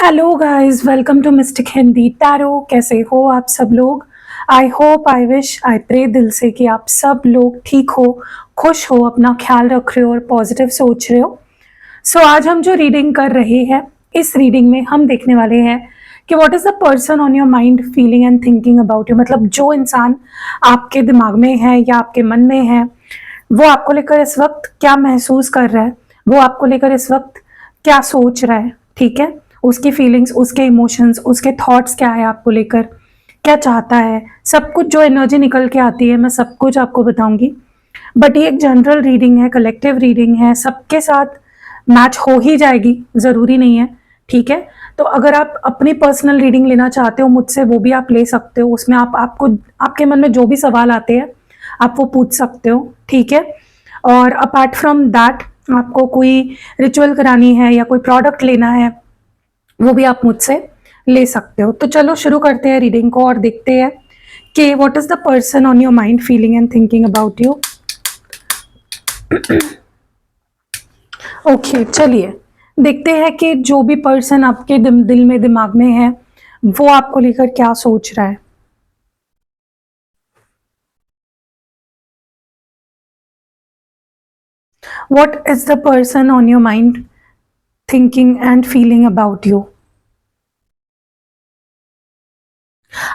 Hello guys, welcome to mystic Hindi tarot. कैसे हो आप सब लोग? I hope, I wish, I pray दिल से कि आप सब लोग ठीक हो, खुश हो, अपना ख्याल रख रहे हो और पॉजिटिव सोच रहे हो। आज हम जो रीडिंग कर रहे हैं, इस रीडिंग में हम देखने वाले हैं कि what is the person on your mind feeling and thinking about you. मतलब जो इंसान आपके दिमाग में है या आपके मन में है, वो आपको लेकर इस वक्त क्या महसूस कर रहा है, वो आपको लेकर इस वक्त क्या सोच रहा है। ठीक है, उसकी फीलिंग्स, उसके इमोशंस, उसके थॉट्स क्या है आपको लेकर, क्या चाहता है, सब कुछ जो एनर्जी निकल के आती है मैं सब कुछ आपको बताऊंगी। बट ये एक जनरल रीडिंग है, कलेक्टिव रीडिंग है, सबके साथ मैच हो ही जाएगी, ज़रूरी नहीं है। ठीक है, तो अगर आप अपनी पर्सनल रीडिंग लेना चाहते हो मुझसे, वो भी आप ले सकते हो। उसमें आपको आपके मन में जो भी सवाल आते हैं आप वो पूछ सकते हो। ठीक है, और अपार्ट फ्रॉम दैट आपको कोई रिचुअल करानी है या कोई प्रोडक्ट लेना है, वो भी आप मुझसे ले सकते हो। तो चलो शुरू करते हैं रीडिंग को और देखते हैं कि what is the person on your mind feeling and thinking about you. Okay, चलिए देखते हैं कि जो भी पर्सन आपके दिल में, दिमाग में है, वो आपको लेकर क्या सोच रहा है। What is the person on your mind thinking and feeling about you.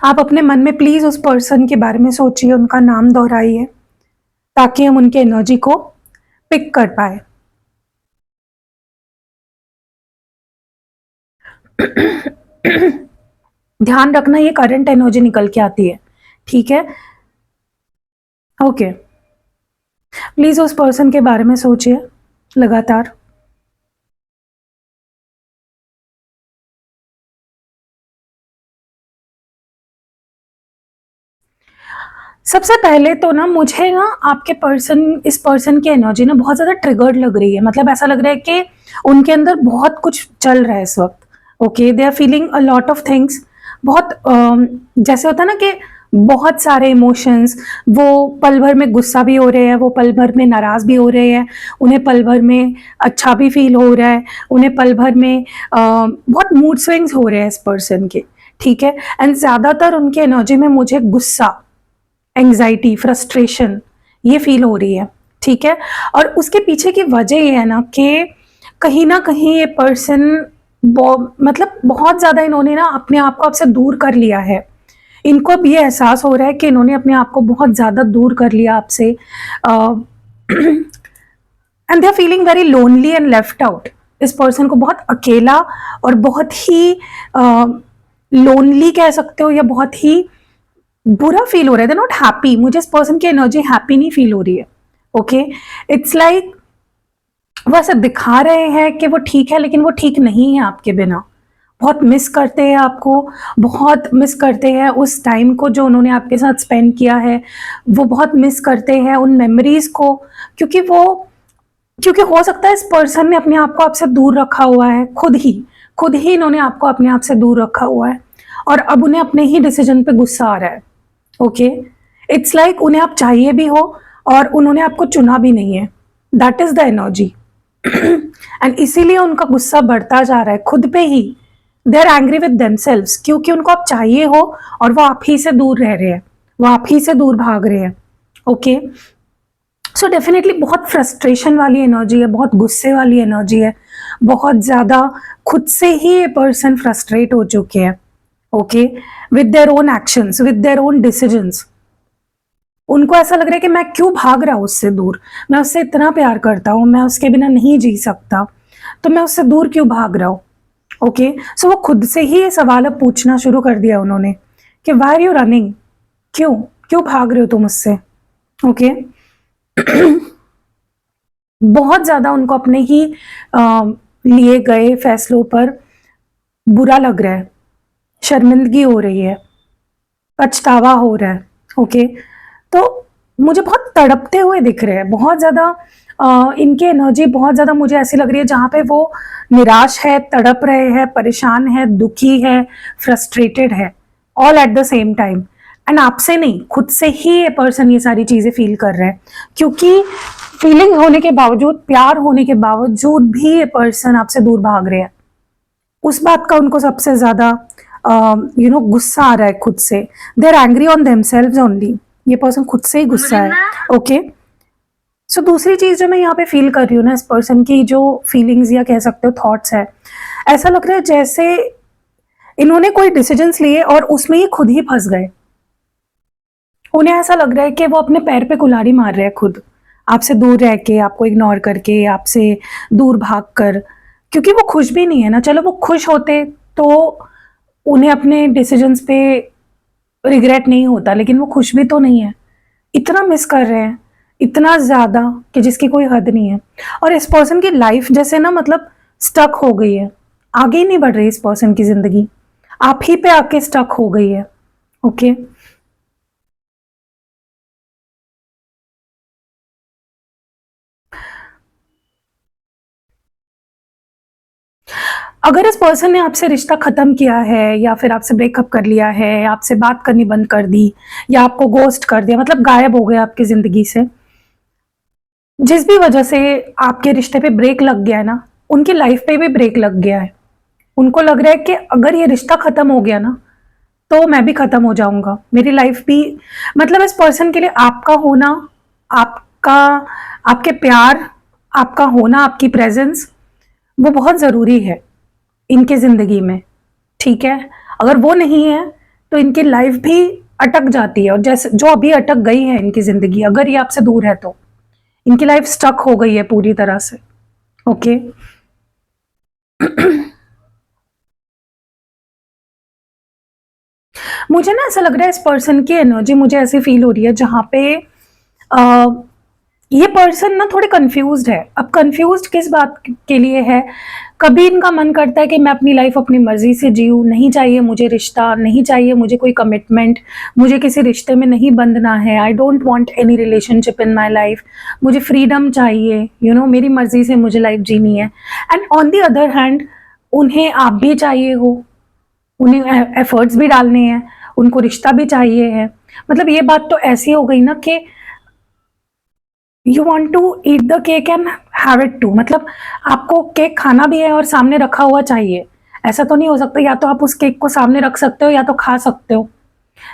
आप अपने मन में प्लीज उस पर्सन के बारे में सोचिए, उनका नाम दोहराइए ताकि हम उनके एनर्जी को पिक कर पाए। ध्यान रखना, ये करंट एनर्जी निकल के आती है। ठीक है, ओके। प्लीज उस पर्सन के बारे में सोचिए लगातार। सबसे पहले तो ना मुझे ना आपके पर्सन, इस पर्सन की एनर्जी ना बहुत ज़्यादा ट्रिगर्ड लग रही है। मतलब ऐसा लग रहा है कि उनके अंदर बहुत कुछ चल रहा है इस वक्त। Okay, they are feeling a lot of things. बहुत जैसे होता है ना कि बहुत सारे इमोशंस, वो पल भर में गुस्सा भी हो रहे हैं, वो पल भर में नाराज भी हो रहे हैं, उन्हें पल भर में अच्छा भी फील हो रहा है, उन्हें पल भर में बहुत मूड स्विंग्स हो रहे हैं इस पर्सन के। ठीक है, एंड ज़्यादातर उनकी एनर्जी में मुझे गुस्सा, एंग्जाइटी, फ्रस्ट्रेशन ये फील हो रही है। ठीक है, और उसके पीछे की वजह ये है ना कहीं ये पर्सन मतलब बहुत ज़्यादा इन्होंने ना अपने आप को आपसे दूर कर लिया है। इनको अब ये एहसास हो रहा है कि इन्होंने अपने आप को बहुत ज़्यादा दूर कर लिया आपसे, and they are feeling very lonely and left out. इस पर्सन को बहुत अकेला और बहुत ही लोनली कह सकते हो, या बहुत ही बुरा फील हो रहा है। They not happy. मुझे इस पर्सन की एनर्जी हैप्पी नहीं फील हो रही है। ओके, इट्स लाइक वो ऐसा दिखा रहे हैं कि वो ठीक है, लेकिन वो ठीक नहीं है आपके बिना। बहुत मिस करते हैं आपको, बहुत मिस करते हैं उस टाइम को जो उन्होंने आपके साथ स्पेंड किया है। वो बहुत मिस करते हैं उन मेमोरीज को, क्योंकि हो सकता है इस पर्सन ने अपने आप को आपसे दूर रखा हुआ है, खुद ही इन्होंने आपको अपने आप से दूर रखा हुआ है, और अब उन्हें अपने ही डिसीजन पे गुस्सा आ रहा है। ओके, इट्स लाइक उन्हें आप चाहिए भी हो और उन्होंने आपको चुना भी नहीं है। That is the energy. And इसीलिए उनका गुस्सा बढ़ता जा रहा है खुद पे ही। They are angry with themselves, क्योंकि उनको आप चाहिए हो और वो आप ही से दूर रह रहे हैं, वो आप ही से दूर भाग रहे हैं। ओके, सो डेफिनेटली बहुत फ्रस्ट्रेशन वाली एनर्जी है, बहुत गुस्से वाली एनर्जी है, बहुत ज़्यादा खुद से ही ये पर्सन फ्रस्ट्रेट हो चुके हैं। Okay, with their own actions, with their own decisions. उनको ऐसा लग रहा है कि मैं क्यों भाग रहा हूँ उससे दूर, मैं उससे इतना प्यार करता हूँ, मैं उसके बिना नहीं जी सकता, तो मैं उससे दूर क्यों भाग रहा हूँ। ओके, सो वो खुद से ही ये सवाल अब पूछना शुरू कर दिया उन्होंने कि वाई आर यू रनिंग, क्यों क्यों भाग रहे हो तुम उससे। ओके, बहुत ज़्यादा उनको अपने ही लिए गए फैसलों पर बुरा लग रहा है, शर्मिंदगी हो रही है, पछतावा हो रहा है। ओके, तो मुझे बहुत तड़पते हुए दिख रहे हैं, बहुत ज़्यादा इनकी एनर्जी बहुत ज़्यादा मुझे ऐसी लग रही है जहाँ पे वो निराश है, तड़प रहे हैं, परेशान है, दुखी है, फ्रस्ट्रेटेड है, all at the same time. And आपसे नहीं, खुद से ही ये पर्सन ये सारी चीज़ें फील कर रहे हैं, क्योंकि फीलिंग होने के बावजूद, प्यार होने के बावजूद भी ये पर्सन आपसे दूर भाग रहे हैं। उस बात का उनको सबसे ज़्यादा गुस्सा आ रहा है खुद से। They are angry on themselves only. ये पर्सन खुद से ही गुस्सा है। ओके, सो दूसरी चीज़ जो मैं यहाँ पे फील कर रही हूँ ना, इस पर्सन की जो फीलिंग्स या कह सकते हो थॉट्स है, ऐसा लग रहा है जैसे इन्होंने कोई डिसीजंस लिए और उसमें ये खुद ही फंस गए। उन्हें ऐसा लग रहा है कि वो अपने पैर पे कुल्हाड़ी मार रहे हैं खुद, आपसे दूर रह के, आपको इग्नोर करके, आपसे दूर भाग कर, क्योंकि वो खुश भी नहीं है ना। चलो वो खुश होते तो उन्हें अपने डिसीजंस पे रिग्रेट नहीं होता, लेकिन वो खुश भी तो नहीं है। इतना मिस कर रहे हैं, इतना ज़्यादा कि जिसकी कोई हद नहीं है। और इस पर्सन की लाइफ जैसे ना मतलब स्टक हो गई है, आगे ही नहीं बढ़ रही इस पर्सन की ज़िंदगी, आप ही पे आके स्टक हो गई है। ओके, अगर इस पर्सन ने आपसे रिश्ता ख़त्म किया है या फिर आपसे ब्रेकअप कर लिया है, आपसे बात करनी बंद कर दी या आपको गोस्ट कर दिया, मतलब गायब हो गया आपकी ज़िंदगी से, जिस भी वजह से आपके रिश्ते पे ब्रेक लग गया है ना, उनकी लाइफ पे भी ब्रेक लग गया है। उनको लग रहा है कि अगर ये रिश्ता ख़त्म हो गया ना, तो मैं भी ख़त्म हो जाऊँगा, मेरी लाइफ भी, मतलब इस पर्सन के लिए आपका होना, आपका आपके प्यार, आपका होना, आपकी प्रेज़ेंस, वो बहुत ज़रूरी है इनकी ज़िंदगी में, ठीक है? अगर वो नहीं है, तो इनकी लाइफ भी अटक जाती है, और जैसे जो अभी अटक गई है इनकी ज़िंदगी, अगर ये आपसे दूर है तो इनकी लाइफ स्टक हो गई है पूरी तरह से। ओके, मुझे ना ऐसा लग रहा है इस पर्सन की एनर्जी मुझे ऐसी फील हो रही है जहाँ पे अ, ये पर्सन ना थोड़े कंफ्यूज्ड है। अब कंफ्यूज्ड किस बात के लिए है? कभी इनका मन करता है कि मैं अपनी लाइफ अपनी मर्जी से जीऊँ, नहीं चाहिए मुझे रिश्ता, नहीं चाहिए मुझे कोई कमिटमेंट, मुझे किसी रिश्ते में नहीं बंधना है, I don't want any relationship in my life, मुझे फ्रीडम चाहिए, मेरी मर्जी से मुझे लाइफ जीनी है। And on the other hand उन्हें आप भी चाहिए हो, उन्हें एफर्ट्स भी डालने हैं, उनको रिश्ता भी चाहिए है। मतलब ये बात तो ऐसी हो गई ना कि you want to eat the cake and have it too, मतलब आपको केक खाना भी है और सामने रखा हुआ चाहिए। ऐसा तो नहीं हो सकता, या तो आप उस केक को सामने रख सकते हो या तो खा सकते हो।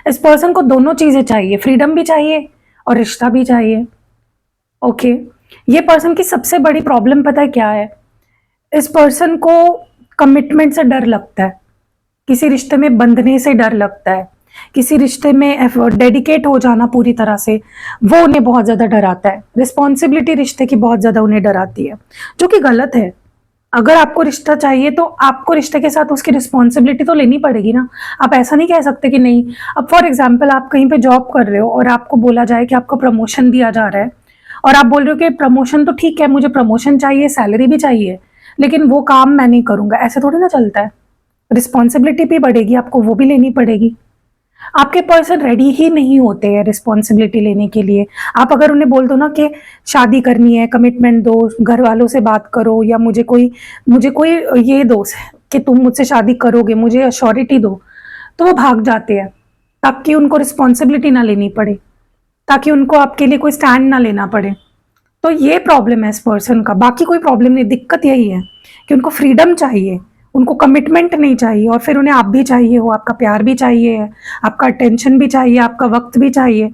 इस पर्सन को दोनों चीजें चाहिए, फ्रीडम भी चाहिए और रिश्ता भी चाहिए। ओके, ये पर्सन की सबसे बड़ी प्रॉब्लम पता है क्या है? इस पर्सन को कमिटमेंट से डर लगता है, किसी रिश्ते में बंधने से डर लगता है, किसी रिश्ते में डेडिकेट हो जाना पूरी तरह से, वो उन्हें बहुत ज़्यादा डराता है। रिस्पॉन्सिबिलिटी रिश्ते की बहुत ज़्यादा उन्हें डराती है, जो कि गलत है। अगर आपको रिश्ता चाहिए तो आपको रिश्ते के साथ उसकी रिस्पॉन्सिबिलिटी तो लेनी पड़ेगी ना। आप ऐसा नहीं कह सकते कि नहीं। अब फॉर एग्जाम्पल आप कहीं पे जॉब कर रहे हो और आपको बोला जाए कि आपको प्रमोशन दिया जा रहा है, और आप बोल रहे हो कि प्रमोशन तो ठीक है, मुझे प्रमोशन चाहिए, सैलरी भी चाहिए, लेकिन वो काम मैं नहीं करूंगा, ऐसे थोड़ी ना चलता है। रिस्पॉन्सिबिलिटी भी बढ़ेगी, आपको वो भी लेनी पड़ेगी। आपके पर्सन रेडी ही नहीं होते हैं रिस्पॉन्सिबिलिटी लेने के लिए। आप अगर उन्हें बोल दो ना कि शादी करनी है, कमिटमेंट दो, घर वालों से बात करो, या मुझे कोई ये दो कि तुम मुझसे शादी करोगे, मुझे अश्योरिटी दो, तो वो भाग जाते हैं, ताकि उनको रिस्पॉन्सिबिलिटी ना लेनी पड़े, ताकि उनको आपके लिए कोई स्टैंड ना लेना पड़े। तो ये प्रॉब्लम है इस पर्सन का, बाकी कोई प्रॉब्लम नहीं। दिक्कत यही है कि उनको फ्रीडम चाहिए, उनको कमिटमेंट नहीं चाहिए, और फिर उन्हें आप भी चाहिए हो, आपका प्यार भी चाहिए, आपका अटेंशन भी चाहिए, आपका वक्त भी चाहिए।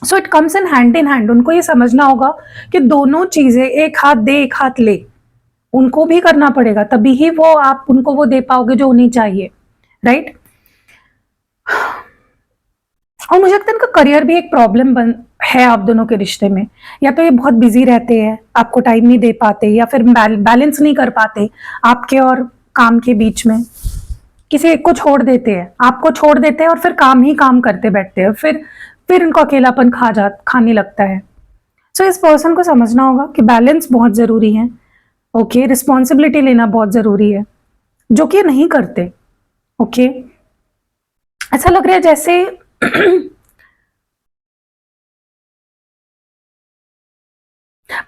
So it comes in hand. उनको ये समझना होगा कि दोनों चीजें, एक हाथ दे एक हाथ ले, उनको भी करना पड़ेगा, तभी ही वो आप उनको वो दे पाओगे जो उन्हें चाहिए, राइट? और मुझे लगता है इनका करियर भी एक प्रॉब्लम बन है आप दोनों के रिश्ते में। या तो ये बहुत बिजी रहते हैं, आपको टाइम नहीं दे पाते, या फिर बैलेंस नहीं कर पाते आपके और काम के बीच में। किसी एक को छोड़ देते हैं, आपको छोड़ देते हैं, और फिर काम ही काम करते बैठते हैं, फिर इनको अकेलापन खाने लगता है। सो इस पर्सन को समझना होगा कि बैलेंस बहुत जरूरी है। ओके, रिस्पॉन्सिबिलिटी लेना बहुत जरूरी है, जो कि ये नहीं करते। ओके, ऐसा लग रहा है जैसे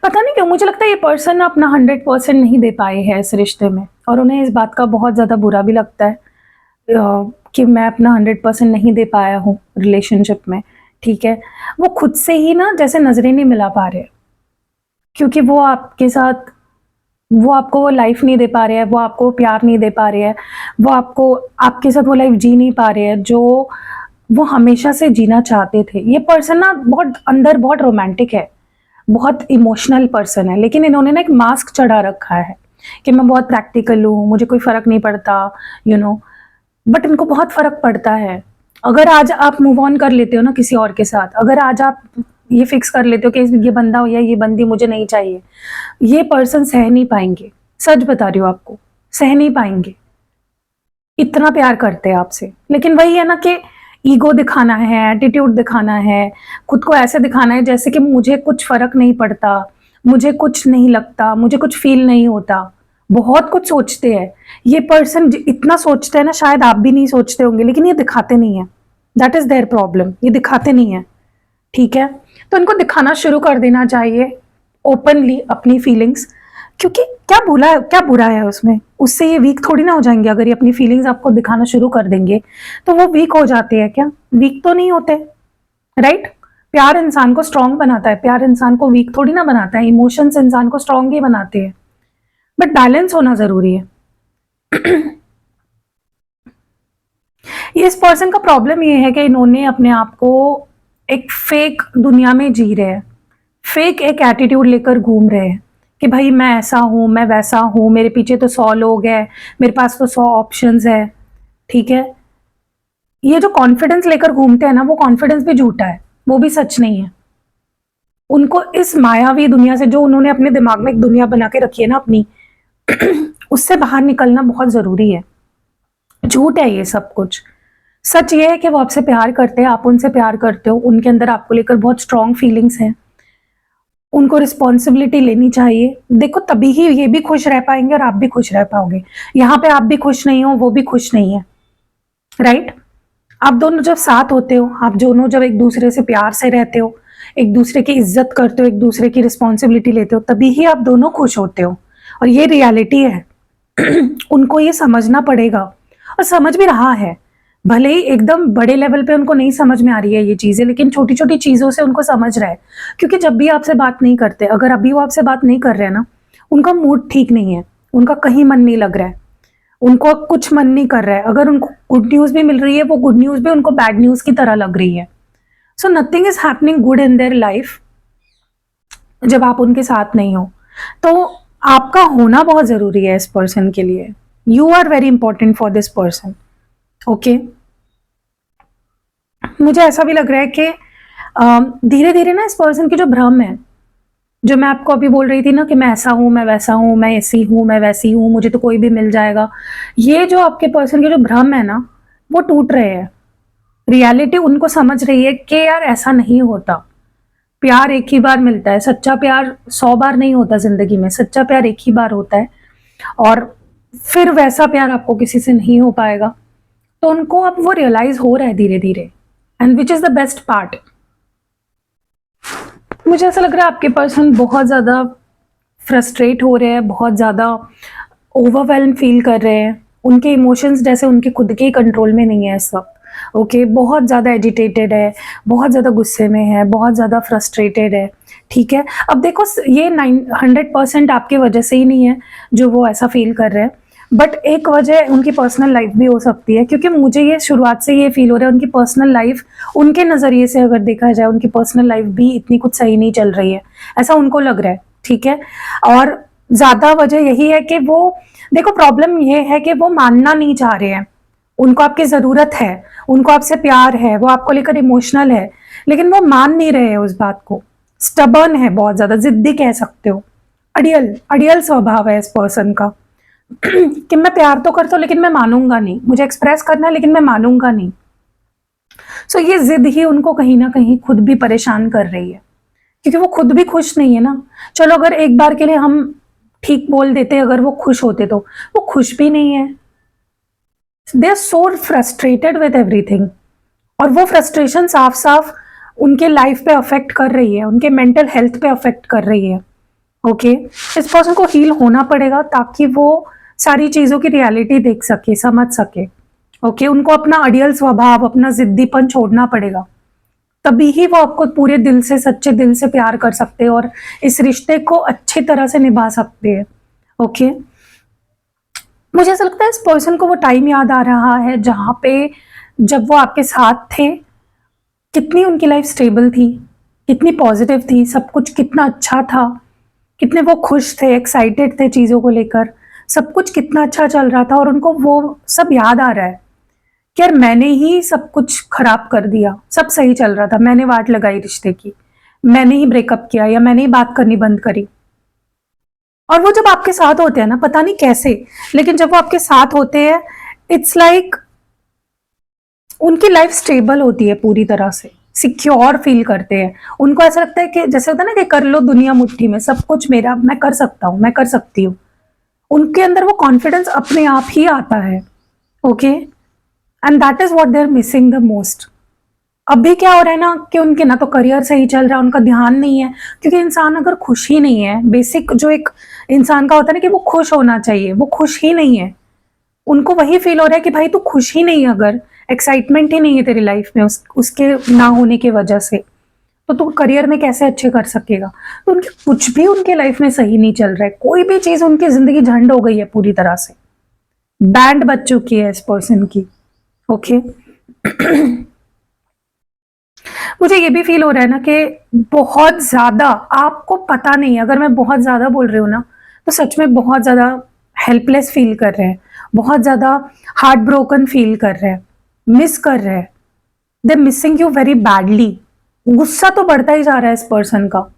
पता नहीं क्यों मुझे लगता है ये पर्सन अपना 100% नहीं दे पाए हैं इस रिश्ते में, और उन्हें इस बात का बहुत ज़्यादा बुरा भी लगता है कि मैं अपना 100% नहीं दे पाया हूँ रिलेशनशिप में। ठीक है, वो खुद से ही ना जैसे नजरें नहीं मिला पा रहे, क्योंकि वो आपके साथ वो आपको वो लाइफ नहीं दे पा रहे हैं, वो आपको प्यार नहीं दे पा रहे हैं, वो आपको आपके साथ वो लाइफ जी नहीं पा रहे हैं जो वो हमेशा से जीना चाहते थे। ये पर्सन ना बहुत अंदर बहुत रोमांटिक है, बहुत इमोशनल पर्सन है, लेकिन इन्होंने ना एक मास्क चढ़ा रखा है कि मैं बहुत प्रैक्टिकल हूँ, मुझे कोई फर्क नहीं पड़ता, बट इनको बहुत फर्क पड़ता है। अगर आज आप मूव ऑन कर लेते हो ना किसी और के साथ, अगर आज आप ये फिक्स कर लेते हो कि ये बंदा हो या ये बंदी मुझे नहीं चाहिए, ये पर्सन सह नहीं पाएंगे। सच बता रही हूँ आपको, सह नहीं पाएंगे, इतना प्यार करते हैं आपसे। लेकिन वही है ना कि ईगो दिखाना है, एटीट्यूड दिखाना है, खुद को ऐसे दिखाना है जैसे कि मुझे कुछ फर्क नहीं पड़ता, मुझे कुछ नहीं लगता, मुझे कुछ फील नहीं होता। बहुत कुछ सोचते हैं ये पर्सन, इतना सोचते हैं ना, शायद आप भी नहीं सोचते होंगे, लेकिन ये दिखाते नहीं है। दैट इज देयर प्रॉब्लम, ये दिखाते नहीं है। ठीक है, तो इनको दिखाना शुरू कर देना चाहिए ओपनली अपनी फीलिंग्स, क्योंकि क्या बुरा है उसमें, उससे ये वीक थोड़ी ना हो जाएंगे। अगर ये अपनी फीलिंग्स आपको दिखाना शुरू कर देंगे तो वो वीक हो जाते हैं क्या? वीक तो नहीं होते, राइट? प्यार इंसान को स्ट्रांग बनाता है, प्यार इंसान को वीक थोड़ी ना बनाता है। इमोशंस इंसान को स्ट्रांग ही बनाते हैं, बट बैलेंस होना जरूरी है। इस पर्सन का प्रॉब्लम ये है कि इन्होंने अपने आप को एक फेक दुनिया में जी रहे हैं, फेक एक एटीट्यूड लेकर घूम रहे हैं कि भाई मैं ऐसा हूं, मैं वैसा हूं, मेरे पीछे तो 100 लोग हैं, मेरे पास तो 100 ऑप्शंस है। ठीक है, ये जो कॉन्फिडेंस लेकर घूमते हैं ना, वो कॉन्फिडेंस भी झूठा है, वो भी सच नहीं है। उनको इस मायावी दुनिया से, जो उन्होंने अपने दिमाग में एक दुनिया बना के रखी है ना अपनी, उससे बाहर निकलना बहुत जरूरी है। झूठ है ये सब कुछ। सच ये है कि वो आपसे प्यार करते हैं, आप उनसे प्यार करते हो, उनके अंदर आपको लेकर बहुत स्ट्रॉन्ग फीलिंग्स हैं, उनको रिस्पॉन्सिबिलिटी लेनी चाहिए। देखो, तभी ही ये भी खुश रह पाएंगे और आप भी खुश रह पाओगे। यहाँ पे आप भी खुश नहीं हो, वो भी खुश नहीं है, राइट? आप दोनों जब साथ होते हो, आप दोनों जब एक दूसरे से प्यार से रहते हो, एक दूसरे की इज्जत करते हो, एक दूसरे की रिस्पॉन्सिबिलिटी लेते हो, तभी ही आप दोनों खुश होते हो। और ये रियलिटी है। उनको ये समझना पड़ेगा, और समझ भी रहा है। भले ही एकदम बड़े लेवल पे उनको नहीं समझ में आ रही है ये चीजें, लेकिन छोटी छोटी चीजों से उनको समझ रहा है। क्योंकि जब भी आपसे बात नहीं करते, अगर अभी वो आपसे बात नहीं कर रहे हैं ना, उनका मूड ठीक नहीं है, उनका कहीं मन नहीं लग रहा है, उनको कुछ मन नहीं कर रहा है। अगर उनको गुड न्यूज भी मिल रही है, वो गुड न्यूज भी उनको बैड न्यूज की तरह लग रही है। So nothing is happening good in their life जब आप उनके साथ नहीं हो। तो आपका होना बहुत जरूरी है इस पर्सन के लिए। You are very important for this person. Okay, मुझे ऐसा भी लग रहा है कि धीरे धीरे ना इस पर्सन की जो भ्रम है, जो मैं आपको अभी बोल रही थी ना कि मैं ऐसा हूं, मैं वैसा हूं, मैं ऐसी हूं, मैं वैसी हूं, मुझे तो कोई भी मिल जाएगा, ये जो आपके पर्सन के जो भ्रम है ना, वो टूट रहे हैं। रियलिटी उनको समझ रही है कि यार ऐसा नहीं होता, प्यार एक ही बार मिलता है, सच्चा प्यार 100 बार नहीं होता जिंदगी में, सच्चा प्यार एक ही बार होता है, और फिर वैसा प्यार आपको किसी से नहीं हो पाएगा। तो उनको अब वो रियलाइज हो रहा है धीरे धीरे, and which is the best part. मुझे ऐसा लग रहा है आपके पर्सन बहुत ज्यादा फ्रस्ट्रेट हो रहे हैं, बहुत ज्यादा ओवरवेल्म फील कर रहे हैं। उनके इमोशंस जैसे उनके खुद के कंट्रोल में नहीं है इस वक्त। ओके, बहुत ज़्यादा एजिटेटेड है, बहुत ज़्यादा गुस्से में है, बहुत ज़्यादा फ्रस्ट्रेटेड है। ठीक है, अब देखो, ये 100% आपकी वजह से ही नहीं है जो वो ऐसा फील कर रहे हैं, बट एक वजह उनकी पर्सनल लाइफ भी हो सकती है। क्योंकि मुझे ये शुरुआत से ये फील हो रहा है उनकी पर्सनल लाइफ, उनके नज़रिए से अगर देखा जाए, उनकी पर्सनल लाइफ भी इतनी कुछ सही नहीं चल रही है, ऐसा उनको लग रहा है। ठीक है, और ज़्यादा वजह यही है कि वो, देखो प्रॉब्लम ये है कि वो मानना नहीं चाह रहे हैं। उनको आपकी ज़रूरत है, उनको आपसे प्यार है, वो आपको लेकर इमोशनल है, लेकिन वो मान नहीं रहे हैं उस बात को। स्टबर्न है, बहुत ज़्यादा जिद्दी कह सकते हो, अड़ियल अड़ियल स्वभाव है इस पर्सन का। कि मैं प्यार तो करता हूँ लेकिन मैं मानूंगा नहीं, मुझे एक्सप्रेस करना है लेकिन मैं मानूंगा नहीं। सो ये जिद ही उनको कहीं ना कहीं खुद भी परेशान कर रही है, क्योंकि वो खुद भी खुश नहीं है ना। चलो अगर एक बार के लिए हम ठीक बोल देते, अगर वो खुश होते, तो वो खुश भी नहीं है। They are so frustrated with everything, और वो फ्रस्ट्रेशन साफ साफ उनके लाइफ पे अफेक्ट कर रही है, उनके मेंटल हेल्थ पे अफेक्ट कर रही है। ओके, इस पर्सन को हील होना पड़ेगा ताकि वो सारी चीजों की रियलिटी देख सके, समझ सके। ओके, उनको अपना अड़ियल स्वभाव, अपना जिद्दीपन छोड़ना पड़ेगा, तभी ही वो आपको पूरे दिल से, सच्चे दिल से प्यार कर सकते हैं और इस रिश्ते को अच्छी तरह से निभा सकते हैं। ओके, मुझे ऐसा लगता है इस पर्सन को वो टाइम याद आ रहा है जहाँ पे जब वो आपके साथ थे, कितनी उनकी लाइफ स्टेबल थी, कितनी पॉजिटिव थी, सब कुछ कितना अच्छा था, कितने वो खुश थे, एक्साइटेड थे चीज़ों को लेकर, सब कुछ कितना अच्छा चल रहा था और उनको वो सब याद आ रहा है कि यार मैंने ही सब कुछ खराब कर दिया, सब सही चल रहा था, मैंने वाट लगाई रिश्ते की, मैंने ही ब्रेकअप किया या मैंने ही बात करनी बंद करी। और वो जब आपके साथ होते हैं ना, पता नहीं कैसे, लेकिन जब वो आपके साथ होते हैं, इट्स लाइक उनकी लाइफ स्टेबल होती है, पूरी तरह से सिक्योर फील करते हैं। उनको ऐसा लगता है कि जैसे होता है ना कि कर लो दुनिया मुट्ठी में, सब कुछ मेरा, मैं कर सकता हूँ, मैं कर सकती हूँ। उनके अंदर वो कॉन्फिडेंस अपने आप ही आता है। Okay, and that is what they are missing the most. अभी क्या हो रहा है ना कि उनके ना तो करियर सही चल रहा है, उनका ध्यान नहीं है, क्योंकि इंसान अगर खुश ही नहीं है, बेसिक जो एक इंसान का होता है ना कि वो खुश होना चाहिए, वो खुश ही नहीं है। उनको वही फील हो रहा है कि भाई तू खुश ही नहीं है, अगर एक्साइटमेंट ही नहीं है तेरी लाइफ में उसके ना होने की वजह से, तो तू करियर में कैसे अच्छे कर सकेगा। तो उनके कुछ भी उनके लाइफ में सही नहीं चल रहा है, कोई भी चीज उनकी जिंदगी झंड हो गई है, पूरी तरह से बैंड बज चुकी है इस पर्सन की। ओके, मुझे ये भी फील हो रहा है ना कि बहुत ज्यादा, आपको पता नहीं, अगर मैं बहुत ज्यादा बोल रही हूँ ना, तो सच में बहुत ज्यादा हेल्पलेस फील कर रहे हैं, बहुत ज्यादा हार्ट ब्रोकन फील कर रहे हैं, मिस कर रहे हैं, दे मिसिंग यू वेरी बैडली। गुस्सा तो बढ़ता ही जा रहा है इस पर्सन का,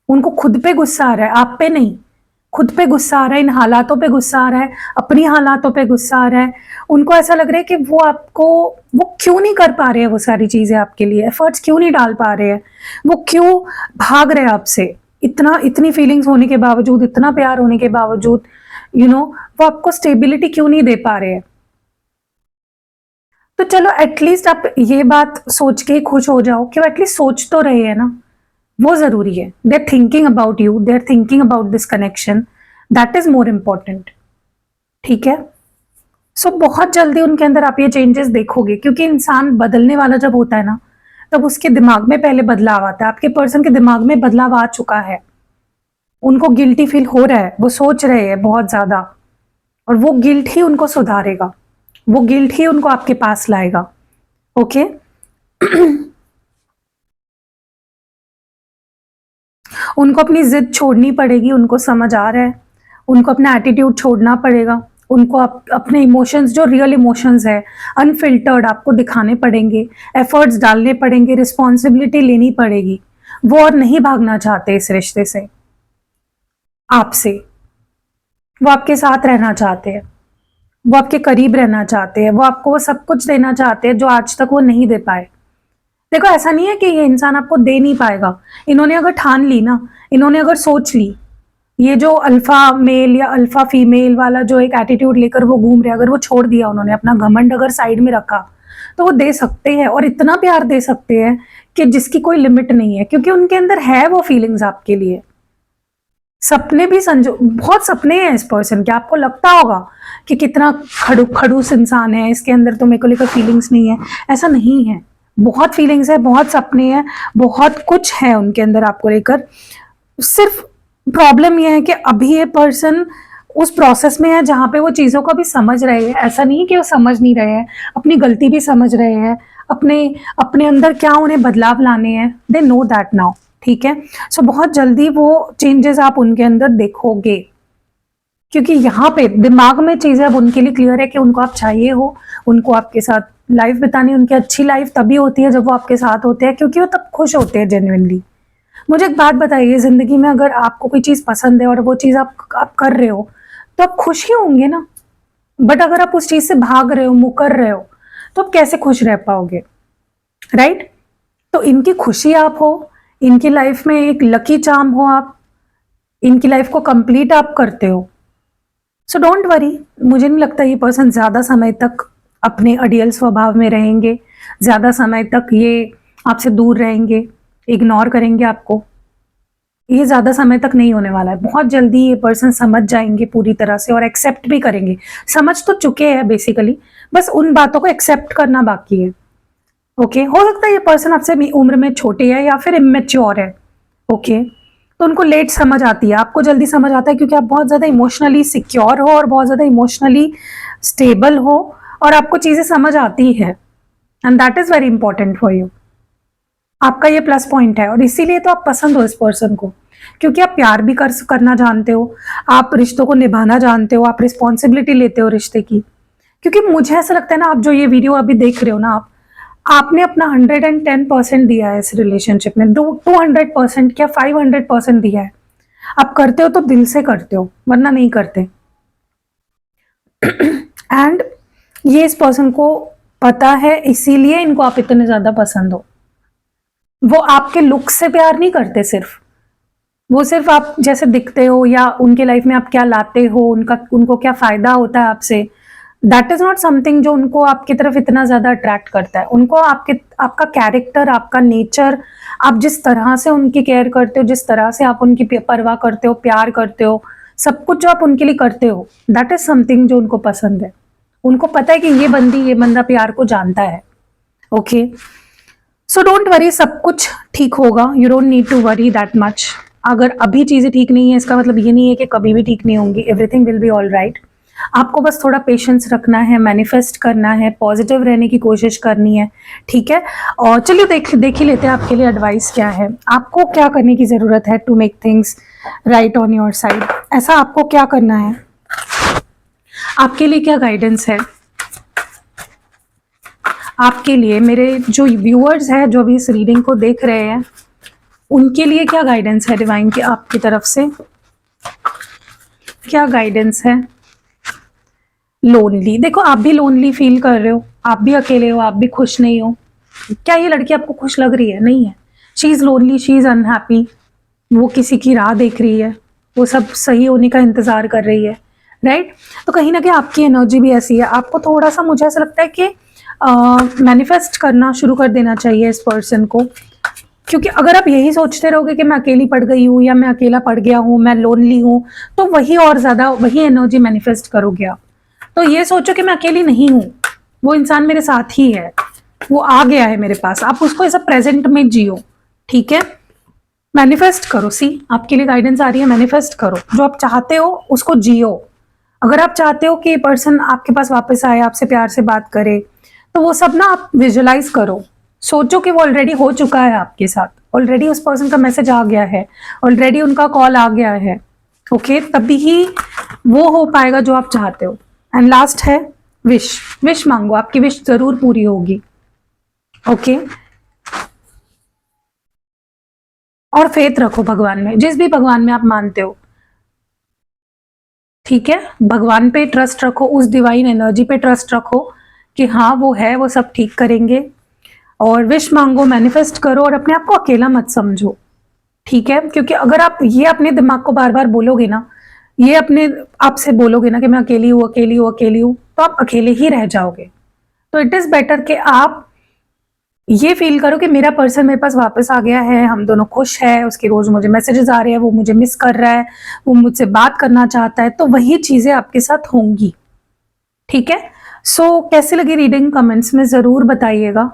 उनको खुद पे गुस्सा आ रहा है, आप पे नहीं, खुद पे गुस्सा आ रहा है, इन हालातों पे गुस्सा आ रहा है, अपनी हालातों पे गुस्सा आ रहा है। उनको ऐसा लग रहा है कि वो आपको, वो क्यों नहीं कर पा रहे हैं वो सारी चीजें आपके लिए, एफर्ट्स क्यों नहीं डाल पा रहे हैं, वो क्यों भाग रहे हैं आपसे, इतना इतनी फीलिंग्स होने के बावजूद, इतना प्यार होने के बावजूद, वो आपको स्टेबिलिटी क्यों नहीं दे पा रहे हैं। तो चलो एटलीस्ट आप ये बात सोच के खुश हो जाओ कि वो एटलीस्ट सोच तो रहे हैं ना, वो जरूरी है। They are thinking about you, they are thinking about this connection, that is more important. ठीक है, सो बहुत जल्दी उनके अंदर आप ये चेंजेस देखोगे, क्योंकि इंसान बदलने वाला जब होता है ना, तब उसके दिमाग में पहले बदलाव आता है। आपके पर्सन के दिमाग में बदलाव आ चुका है, उनको गिल्टी फील हो रहा है, वो सोच रहे हैं बहुत ज्यादा, और वो गिल्ट ही उनको सुधारेगा, वो गिल्ट ही उनको आपके पास लाएगा। ओके, उनको अपनी जिद छोड़नी पड़ेगी, उनको समझ आ रहा है, उनको अपना एटीट्यूड छोड़ना पड़ेगा, उनको अपने इमोशंस, जो रियल इमोशंस है अनफिल्टर्ड, आपको दिखाने पड़ेंगे, एफर्ट्स डालने पड़ेंगे, रिस्पॉन्सिबिलिटी लेनी पड़ेगी। वो और नहीं भागना चाहते इस रिश्ते से, आपसे। वो आपके साथ रहना चाहते हैं, वो आपके करीब रहना चाहते हैं, वो आपको वो सब कुछ देना चाहते हैं जो आज तक वो नहीं दे पाए। देखो, ऐसा नहीं है कि ये इंसान आपको दे नहीं पाएगा। इन्होंने अगर ठान ली ना, इन्होंने अगर सोच ली, ये जो अल्फा मेल या अल्फा फीमेल वाला जो एक एटीट्यूड लेकर वो घूम रहे, अगर वो छोड़ दिया उन्होंने, अपना घमंड अगर साइड में रखा, तो वो दे सकते हैं, और इतना प्यार दे सकते हैं कि जिसकी कोई लिमिट नहीं है, क्योंकि उनके अंदर है वो फीलिंग्स आपके लिए। सपने भी संजो, बहुत सपने हैं इस पर्सन के। आपको लगता होगा कि कितना खड़ूस इंसान है, इसके अंदर तो मेरे को लेकर फीलिंग्स नहीं है, ऐसा नहीं है। बहुत फीलिंग्स है, बहुत सपने हैं, बहुत कुछ है उनके अंदर आपको लेकर। सिर्फ प्रॉब्लम यह है कि अभी ये पर्सन उस प्रोसेस में है जहां पे वो चीजों को भी समझ रहे हैं। ऐसा नहीं है कि वो समझ नहीं रहे हैं, अपनी गलती भी समझ रहे हैं, अपने अपने अंदर क्या उन्हें बदलाव लाने हैं, दे नो दैट नाउ। ठीक है, सो बहुत जल्दी वो चेंजेस आप उनके अंदर देखोगे, क्योंकि यहाँ पे दिमाग में चीजें अब उनके लिए क्लियर है कि उनको आप चाहिए हो, उनको आपके साथ लाइफ बितानी। उनकी अच्छी लाइफ तभी होती है जब वो आपके साथ होते हैं, क्योंकि वो तब खुश होते हैं जेन्युइनली। मुझे एक बात बताइए, जिंदगी में अगर आपको कोई चीज पसंद है और वो चीज आप कर रहे हो, तो आप खुश ही होंगे ना। बट अगर आप उस चीज से भाग रहे हो, मुकर रहे हो, तो आप कैसे खुश रह पाओगे, राइट? तो इनकी खुशी आप हो, इनकी लाइफ में एक लकी चार्म हो आप, इनकी लाइफ को कंप्लीट आप करते हो। सो डोंट वरी, मुझे नहीं लगता ये पर्सन ज्यादा समय तक अपने अडियल स्वभाव में रहेंगे, ज्यादा समय तक ये आपसे दूर रहेंगे, इग्नोर करेंगे आपको। ये ज्यादा समय तक नहीं होने वाला है। बहुत जल्दी ये पर्सन समझ जाएंगे पूरी तरह से, और एक्सेप्ट भी करेंगे। समझ तो चुके हैं बेसिकली, बस उन बातों को एक्सेप्ट करना बाकी है। ओके, हो सकता है ये पर्सन आपसे उम्र में छोटे है या फिर इमेच्योर है। ओके, तो उनको लेट समझ आती है, आपको जल्दी समझ आता है क्योंकि आप बहुत ज़्यादा इमोशनली सिक्योर हो और बहुत ज़्यादा इमोशनली स्टेबल हो और आपको चीज़ें समझ आती है, and that is very important for you. आपका ये प्लस पॉइंट है और इसीलिए तो आप पसंद हो इस पर्सन को, क्योंकि आप प्यार भी करना जानते हो, आप रिश्तों को निभाना जानते हो, आप रिस्पॉन्सिबिलिटी लेते हो रिश्ते की। क्योंकि मुझे ऐसा लगता है ना, आप जो ये वीडियो अभी देख रहे हो ना, आपने अपना 110% दिया है इस रिलेशनशिप में, 200% क्या 500% दिया है। आप करते हो तो दिल से करते हो, वरना नहीं करते। एंड ये इस पर्सन को पता है, इसीलिए इनको आप इतने ज्यादा पसंद हो। वो आपके लुक से प्यार नहीं करते, वो सिर्फ आप जैसे दिखते हो या उनके लाइफ में आप क्या लाते हो, उनको क्या फायदा होता है आपसे, दैट इज नॉट समथिंग जो उनको आपकी तरफ इतना ज्यादा अट्रैक्ट करता है। उनको आपका कैरेक्टर, आपका नेचर, आप जिस तरह से उनकी केयर करते हो, जिस तरह से आप उनकी परवाह करते हो, प्यार करते हो, सब कुछ जो आप उनके लिए करते हो, दैट इज समथिंग जो उनको पसंद है। उनको पता है कि ये बंदा प्यार को जानता है। ओके, सो डोंट वरी, सब कुछ ठीक होगा। You don't need to worry that much. अगर अभी चीजें ठीक नहीं है, इसका मतलब ये नहीं है कि कभी भी ठीक नहीं होंगी। Everything will be all right. आपको बस थोड़ा पेशेंस रखना है, मैनिफेस्ट करना है, पॉजिटिव रहने की कोशिश करनी है, ठीक है। और चलिए देख ही लेते हैं आपके लिए एडवाइस क्या है, आपको क्या करने की जरूरत है to make things right on your side. ऐसा आपको क्या करना है, आपके लिए क्या गाइडेंस है, आपके लिए मेरे जो व्यूअर्स हैं, जो भी इस रीडिंग को देख रहे हैं, उनके लिए क्या गाइडेंस है डिवाइन की आपकी तरफ से, क्या गाइडेंस है। लोनली, देखो आप भी लोनली फील कर रहे हो, आप भी अकेले हो, आप भी खुश नहीं हो। क्या ये लड़की आपको खुश लग रही है? नहीं है। She is lonely, she is unhappy. वो किसी की राह देख रही है, वो सब सही होने का इंतजार कर रही है, राइट। तो कहीं ना कहीं आपकी एनर्जी भी ऐसी है। आपको थोड़ा सा, मुझे ऐसा लगता है कि मैनिफेस्ट करना शुरू कर देना चाहिए इस पर्सन को, क्योंकि अगर आप यही सोचते रहोगे कि मैं अकेली पड़ गई हूँ या मैं अकेला पड़ गया हूँ, मैं लोनली हूँ, तो वही और ज्यादा वही एनर्जी मैनिफेस्ट करोगे आप। तो ये सोचो कि मैं अकेली नहीं हूँ, वो इंसान मेरे साथ ही है, वो आ गया है मेरे पास। आप उसको ऐसा प्रेजेंट में जियो, ठीक है। मैनिफेस्ट करो, सी आपके लिए गाइडेंस आ रही है, मैनिफेस्ट करो जो आप चाहते हो उसको जियो। अगर आप चाहते हो कि ये पर्सन आपके पास वापस आए, आपसे प्यार से बात करे, तो वो सब ना आप विजुअलाइज करो। सोचो कि वो ऑलरेडी हो चुका है आपके साथ, ऑलरेडी उस पर्सन का मैसेज आ गया है, ऑलरेडी उनका कॉल आ गया है। ओके, तभी ही वो हो पाएगा जो आप चाहते हो। एंड लास्ट है विश मांगो, आपकी विश जरूर पूरी होगी। ओके, और फेथ रखो भगवान में, जिस भी भगवान में आप मानते हो, ठीक है। भगवान पे ट्रस्ट रखो, उस डिवाइन एनर्जी पे ट्रस्ट रखो कि हाँ वो है, वो सब ठीक करेंगे। और विश मांगो, मैनिफेस्ट करो, और अपने आप को अकेला मत समझो, ठीक है। क्योंकि अगर आप ये अपने दिमाग को बार बार बोलोगे ना, ये अपने आप से बोलोगे ना कि मैं अकेली हूँ, अकेली हूँ, अकेली हूँ, तो आप अकेले ही रह जाओगे। तो इट इज बेटर कि आप ये फील करो कि मेरा पर्सन मेरे पास वापस आ गया है, हम दोनों खुश है, उसके रोज मुझे मैसेजेस आ रहे हैं, वो मुझे मिस कर रहा है, वो मुझसे बात करना चाहता है, तो वही चीजें आपके साथ होंगी, ठीक है। सो कैसी लगी रीडिंग, कमेंट्स में जरूर बताइएगा।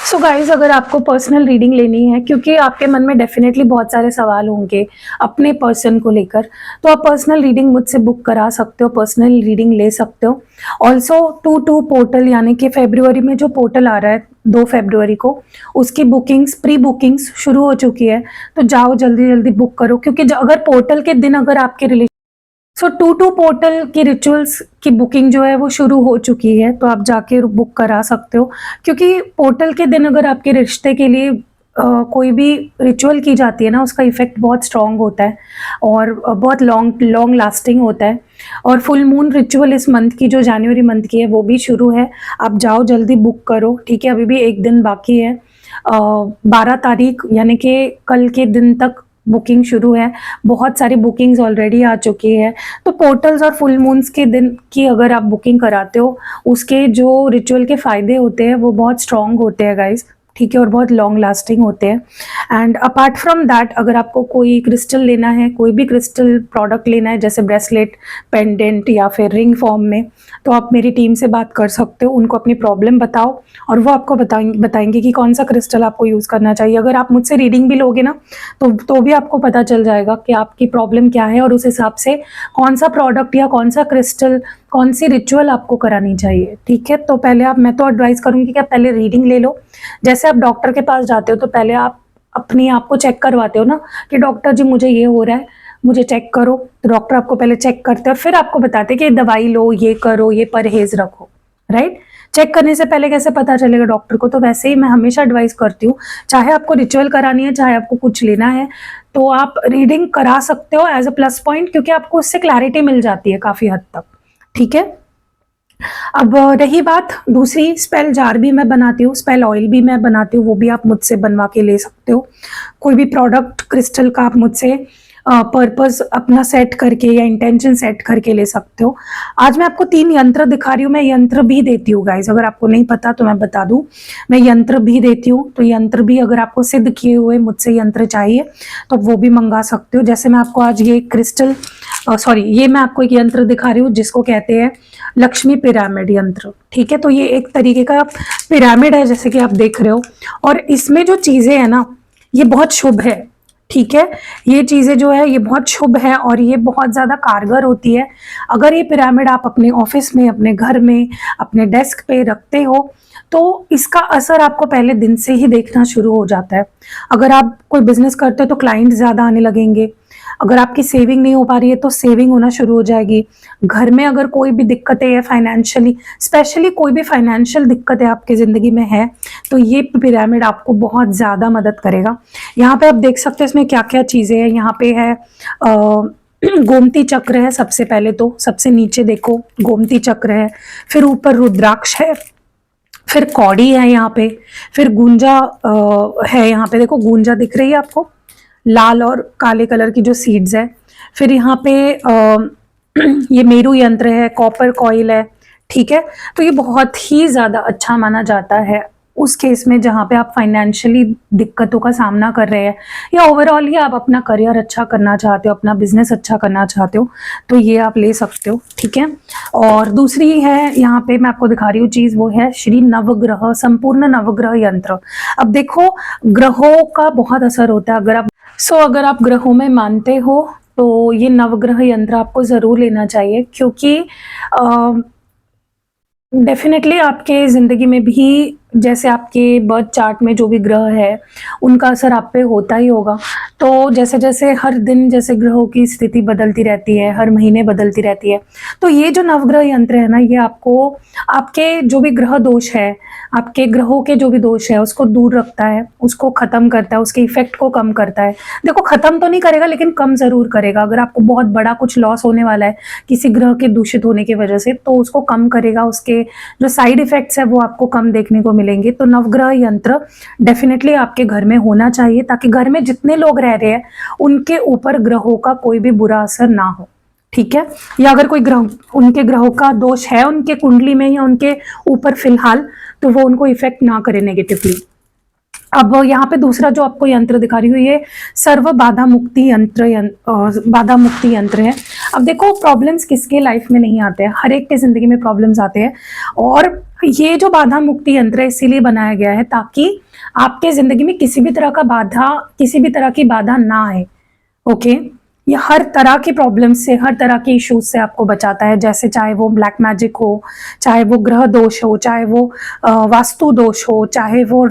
सो गाइज, अगर आपको पर्सनल रीडिंग लेनी है, क्योंकि आपके मन में डेफिनेटली बहुत सारे सवाल होंगे अपने पर्सन को लेकर, तो आप पर्सनल रीडिंग मुझसे बुक करा सकते हो, पर्सनल रीडिंग ले सकते हो। ऑल्सो 2/2 पोर्टल, यानी कि फेब्रुवरी में जो पोर्टल आ रहा है 2 फरवरी को, उसकी बुकिंग्स, प्री बुकिंग्स शुरू हो चुकी है। तो जाओ जल्दी जल्दी बुक करो, क्योंकि अगर पोर्टल के दिन अगर आपके रिलेशन 2/2 पोर्टल की रिचुअल्स की बुकिंग जो है वो शुरू हो चुकी है, तो आप जाके बुक करा सकते हो। क्योंकि पोर्टल के दिन अगर आपके रिश्ते के लिए कोई भी रिचुअल की जाती है ना, उसका इफेक्ट बहुत स्ट्रांग होता है और बहुत लॉन्ग लास्टिंग होता है। और फुल मून रिचुअल इस मंथ की, जो जनवरी मंथ की है, वो भी शुरू है। आप जाओ जल्दी बुक करो, ठीक है। अभी भी एक दिन बाकी है, 12 तारीख यानी कि कल के दिन तक बुकिंग शुरू है। बहुत सारी बुकिंग्स ऑलरेडी आ चुकी है। तो पोर्टल्स और फुल मून्स के दिन की अगर आप बुकिंग कराते हो, उसके जो रिचुअल के फायदे होते हैं वो बहुत स्ट्रांग होते हैं गाइस, ठीक है, और बहुत लॉन्ग लास्टिंग होते हैं। एंड अपार्ट फ्रॉम दैट, अगर आपको कोई क्रिस्टल लेना है, कोई भी क्रिस्टल प्रोडक्ट लेना है, जैसे ब्रेसलेट, पेंडेंट या फिर रिंग फॉर्म में, तो आप मेरी टीम से बात कर सकते हो। उनको अपनी प्रॉब्लम बताओ और वो आपको बताएंगे कि कौन सा क्रिस्टल आपको यूज़ करना चाहिए। अगर आप मुझसे रीडिंग भी लोगे ना, तो भी आपको पता चल जाएगा कि आपकी प्रॉब्लम क्या है और उस हिसाब से कौन सा प्रोडक्ट या कौन सा क्रिस्टल, कौन सी रिचुअल आपको करानी चाहिए। ठीक है, तो पहले मैं तो एडवाइस करूंगी कि आप पहले रीडिंग ले लो। जैसे आप डॉक्टर के पास जाते हो तो पहले आप अपने आप को चेक करवाते हो ना कि डॉक्टर जी मुझे ये हो रहा है, मुझे चेक करो। तो डॉक्टर आपको पहले चेक करते हैं और फिर आपको बताते हैं कि दवाई लो, ये करो, ये परहेज रखो, राइट। चेक करने से पहले कैसे पता चलेगा डॉक्टर को? तो वैसे ही मैं हमेशा एडवाइस करती हूँ, चाहे आपको रिचुअल करानी है, चाहे आपको कुछ लेना है, तो आप रीडिंग करा सकते हो एज अ प्लस पॉइंट, क्योंकि आपको उससे क्लैरिटी मिल जाती है काफी हद तक। ठीक है, अब रही बात दूसरी, स्पेल जार भी मैं बनाती हूँ, स्पेल ऑयल भी मैं बनाती हूँ, वो भी आप मुझसे बनवा के ले सकते हो। कोई भी प्रोडक्ट क्रिस्टल का आप मुझसे पर्पस अपना सेट करके या इंटेंशन सेट करके ले सकते हो। आज मैं आपको 3 यंत्र दिखा रही हूँ। मैं यंत्र भी देती हूँ गाइज, अगर आपको नहीं पता तो मैं बता दूँ, मैं यंत्र भी देती हूँ। तो यंत्र भी अगर आपको सिद्ध किए हुए मुझसे यंत्र चाहिए तो वो भी मंगा सकते हो। जैसे मैं आपको आज ये क्रिस्टल ये मैं आपको एक यंत्र दिखा रही हूँ जिसको कहते हैं लक्ष्मी पिरामिड यंत्र। ठीक है, तो ये एक तरीके का पिरामिड है जैसे कि आप देख रहे हो, और इसमें जो चीजें है ना ये बहुत शुभ है। ठीक है, ये चीजें जो है ये बहुत शुभ है और ये बहुत ज्यादा कारगर होती है। अगर ये पिरामिड आप अपने ऑफिस में, अपने घर में, अपने डेस्क पे रखते हो तो इसका असर आपको पहले दिन से ही देखना शुरू हो जाता है। अगर आप कोई बिजनेस करते हो तो क्लाइंट ज्यादा आने लगेंगे। अगर आपकी सेविंग नहीं हो पा रही है तो सेविंग होना शुरू हो जाएगी। घर में अगर कोई भी दिक्कतें है फाइनेंशियली, स्पेशली कोई भी फाइनेंशियल दिक्कतें आपकी ज़िंदगी में है, तो ये पिरामिड आपको बहुत ज़्यादा मदद करेगा। यहाँ पे आप देख सकते हैं इसमें क्या क्या चीज़ें हैं। यहाँ पे है गोमती चक्र है, सबसे पहले तो सबसे नीचे देखो गोमती चक्र है, फिर ऊपर रुद्राक्ष है, फिर कौड़ी है यहाँ पे, फिर गुंजा है। यहाँ पे देखो गुंजा दिख रही है आपको, लाल और काले कलर की जो सीड्स है। फिर यहाँ पे ये मेरू यंत्र है, कॉपर कॉइल है। ठीक है, तो ये बहुत ही ज्यादा अच्छा माना जाता है उस केस में जहाँ पे आप फाइनेंशियली दिक्कतों का सामना कर रहे हैं, या ओवरऑल ही आप अपना करियर अच्छा करना चाहते हो, अपना बिजनेस अच्छा करना चाहते हो, तो ये आप ले सकते हो। ठीक है, और दूसरी है यहाँ पे मैं आपको दिखा रही हूँ चीज, वो है श्री नवग्रह संपूर्ण नवग्रह यंत्र। अब देखो ग्रहों का बहुत असर होता है। अगर आप ग्रहों में मानते हो तो ये नवग्रह यंत्र आपको जरूर लेना चाहिए, क्योंकि डेफिनेटली आपके ज़िंदगी में भी जैसे आपके बर्थ चार्ट में जो भी ग्रह है उनका असर आप पे होता ही होगा। तो जैसे जैसे हर दिन जैसे ग्रहों की स्थिति बदलती रहती है, हर महीने बदलती रहती है, तो ये जो नवग्रह यंत्र है ना ये आपको आपके जो भी ग्रह दोष है, आपके ग्रहों के जो भी दोष है उसको दूर रखता है, उसको ख़त्म करता है, उसके इफेक्ट को कम करता है। देखो ख़त्म तो नहीं करेगा लेकिन कम ज़रूर करेगा। अगर आपको बहुत बड़ा कुछ लॉस होने वाला है किसी ग्रह के दूषित होने की वजह से, तो उसको कम करेगा, उसके जो साइड इफेक्ट्स है वो आपको कम देखने को मिलेंगे। तो नवग्रह यंत्र डेफिनेटली आपके घर में होना चाहिए, ताकि घर में जितने लोग रह रहे हैं उनके ऊपर ग्रहों का कोई भी बुरा असर ना हो। ठीक है, या अगर कोई ग्रह, उनके ग्रहों का दोष है उनके कुंडली में या उनके ऊपर फिलहाल, तो वो उनको इफेक्ट ना करे नेगेटिवली। अब यहाँ पे दूसरा जो आपको यंत्र दिखा रही हूँ ये सर्व बाधा मुक्ति यंत्र है। अब देखो प्रॉब्लम्स किसके लाइफ में नहीं आते हैं, हर एक के जिंदगी में प्रॉब्लम्स आते हैं, और ये जो बाधा मुक्ति यंत्र है इसीलिए बनाया गया है ताकि आपके जिंदगी में किसी भी तरह की बाधा ना आए। ओके, ये हर तरह की प्रॉब्लम से, हर तरह के इश्यूज से आपको बचाता है, जैसे चाहे वो ब्लैक मैजिक हो, चाहे वो ग्रह दोष हो, चाहे वो वास्तु दोष हो, चाहे वो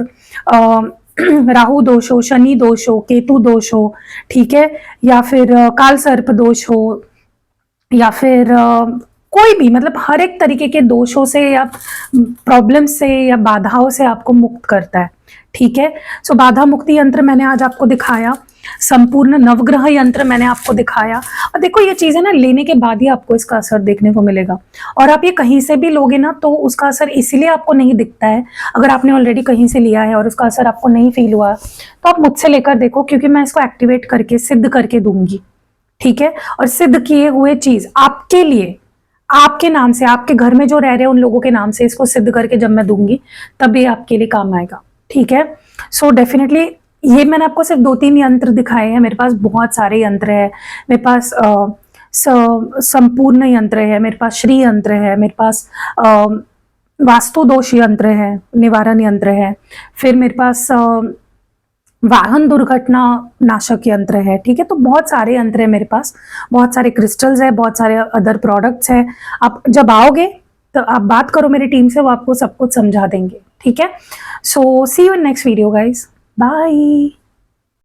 राहु दोष हो, शनि दोष हो, केतु दोष हो, ठीक है, या फिर काल सर्प दोष हो, या फिर कोई भी, मतलब हर एक तरीके के दोषों से या प्रॉब्लम से या बाधाओं से आपको मुक्त करता है। ठीक है, सो बाधा मुक्ति यंत्र मैंने आज आपको दिखाया, संपूर्ण नवग्रह यंत्र मैंने आपको दिखाया, और देखो ये चीजें ना लेने के बाद ही आपको इसका असर देखने को मिलेगा। और आप ये कहीं से भी लोगे ना तो उसका असर इसीलिए आपको नहीं दिखता है, अगर आपने ऑलरेडी कहीं से लिया है और उसका असर आपको नहीं फील हुआ तो आप मुझसे लेकर देखो, क्योंकि मैं इसको एक्टिवेट करके सिद्ध करके दूंगी। ठीक है, और सिद्ध किए हुए चीज आपके लिए, आपके नाम से, आपके घर में जो रह रहे हैं उन लोगों के नाम से इसको सिद्ध करके जब मैं दूंगी तब ये आपके लिए काम आएगा। ठीक है। सो डेफिनेटली ये मैंने आपको सिर्फ 2-3 यंत्र दिखाए हैं, मेरे पास बहुत सारे यंत्र है। मेरे पास संपूर्ण यंत्र है, मेरे पास श्री यंत्र है, मेरे पास वास्तु दोष यंत्र है, निवारण यंत्र है, फिर मेरे पास वाहन दुर्घटना नाशक यंत्र है। ठीक है, तो बहुत सारे यंत्र है मेरे पास, बहुत सारे क्रिस्टल्स है, बहुत सारे अदर प्रोडक्ट्स है। आप जब आओगे तो आप बात करो मेरी टीम से, वो आपको सब कुछ समझा देंगे। ठीक है, so see you in next video guys, bye.